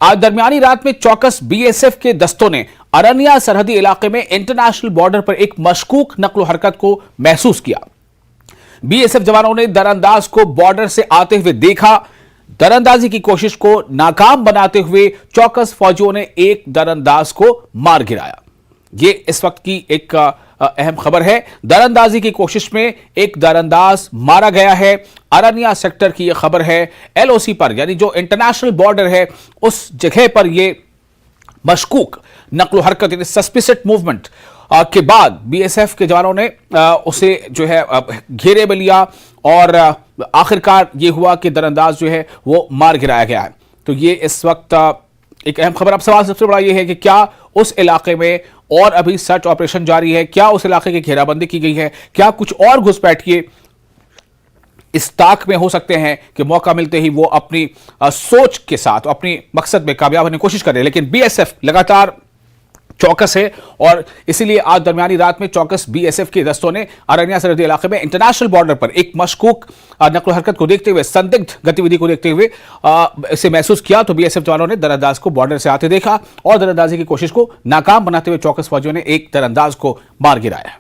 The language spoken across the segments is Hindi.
आज दरमियानी रात में चौकस बीएसएफ के दस्तों ने अरनिया सरहदी इलाके में इंटरनेशनल बॉर्डर पर एक मशकूक नक्लो हरकत को महसूस किया। बीएसएफ जवानों ने दरअंदाज को बॉर्डर से आते हुए देखा। दरअंदाजी की कोशिश को नाकाम बनाते हुए चौकस फौजियों ने एक दरअंदाज को मार गिराया। ये इस वक्त की एक अहम खबर है। दरअंदाजी की कोशिश में एक दरअंदाज मारा गया है। अरनिया सेक्टर की यह खबर है। एलओसी पर यानी जो इंटरनेशनल बॉर्डर है उस जगह पर यह मशकूक नक्लो हरकत यानी सस्पिसिएट मूवमेंट के बाद बीएसएफ के जवानों ने उसे जो है घेरे में लिया और आखिरकार यह हुआ कि दरअंदाज जो है वो मार गिराया गया है। तो ये इस वक्त एक अहम खबर। अब सवाल सबसे बड़ा यह है कि क्या उस इलाके में और अभी सर्च ऑपरेशन जारी है? क्या उस इलाके की घेराबंदी की गई है? क्या कुछ और घुसपैठिए इस ताक में हो सकते हैं कि मौका मिलते ही वो अपनी सोच के साथ अपनी मकसद में कामयाब होने की कोशिश करें? लेकिन बीएसएफ लगातार चौकस है और इसीलिए आज दरमियानी रात में चौकस बीएसएफ के दस्तों ने अरनिया सरहदी इलाके में इंटरनेशनल बॉर्डर पर एक मशकूक नक्लो हरकत को देखते हुए, संदिग्ध गतिविधि को देखते हुए इसे महसूस किया। तो बीएसएफ जवानों ने दरअंदाज को बॉर्डर से आते देखा और दरअंदाजी की कोशिश को नाकाम बनाते हुए चौकस फौजियों ने एक दरअंदाज को मार गिराया।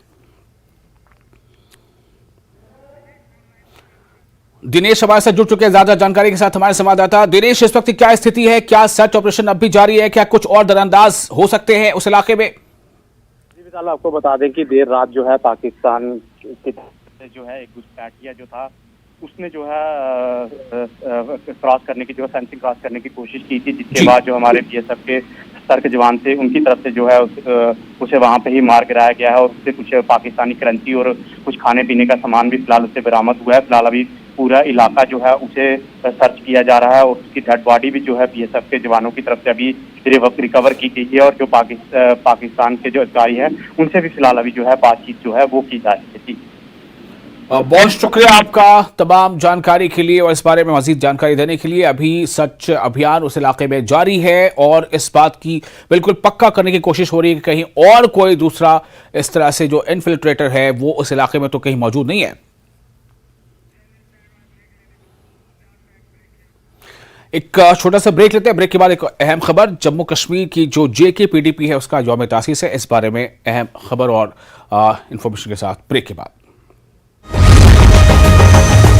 दिनेश हमारे साथ जुड़ चुके हैं ज्यादा जानकारी के साथ। हमारे संवाददाता दिनेश, इस वक्त क्या स्थिति है? क्या सर्च ऑपरेशन अब भी जारी है? क्या कुछ और दरअंदाज हो सकते हैं उस इलाके में? जी विशाल, आपको बता दें कि देर रात जो है पाकिस्तान की तरफ से जो है एक घुसपैठिया जो था उसने जो है क्रॉस करने की, जो फेंसिंग क्रॉस करने की कोशिश की थी, जिसके बाद जो हमारे बीएसएफ के सतर्क जवान थे उनकी तरफ से जो है उसे वहां पे ही मार गिराया गया है और उससे कुछ पाकिस्तानी करेंसी और कुछ खाने पीने का सामान भी फिलहाल उससे बरामद हुआ है। फिलहाल अभी पूरा इलाका जो है उसे सर्च किया जा रहा है और उसकी डेड बॉडी भी जो है बीएसएफ के जवानों की तरफ से अभी रिकवर की गई है और जो पाकिस्तान के जो अधिकारी हैं उनसे भी फिलहाल अभी जो है बातचीत जो है वो की जा रही है। बहुत शुक्रिया आपका तमाम जानकारी के लिए और इस बारे में मजीद जानकारी देने के लिए। अभी सर्च अभियान उस इलाके में जारी है और इस बात की बिल्कुल पक्का करने की कोशिश हो रही है कि कहीं और कोई दूसरा इस तरह से जो इन्फिल्ट्रेटर है वो उस इलाके में तो कहीं मौजूद नहीं है। एक छोटा सा ब्रेक लेते हैं। ब्रेक के बाद एक अहम खबर, जम्मू कश्मीर की जो जेकेपीडीपी है उसका यौम तासीस है। इस बारे में अहम खबर और इंफॉर्मेशन के साथ ब्रेक के बाद।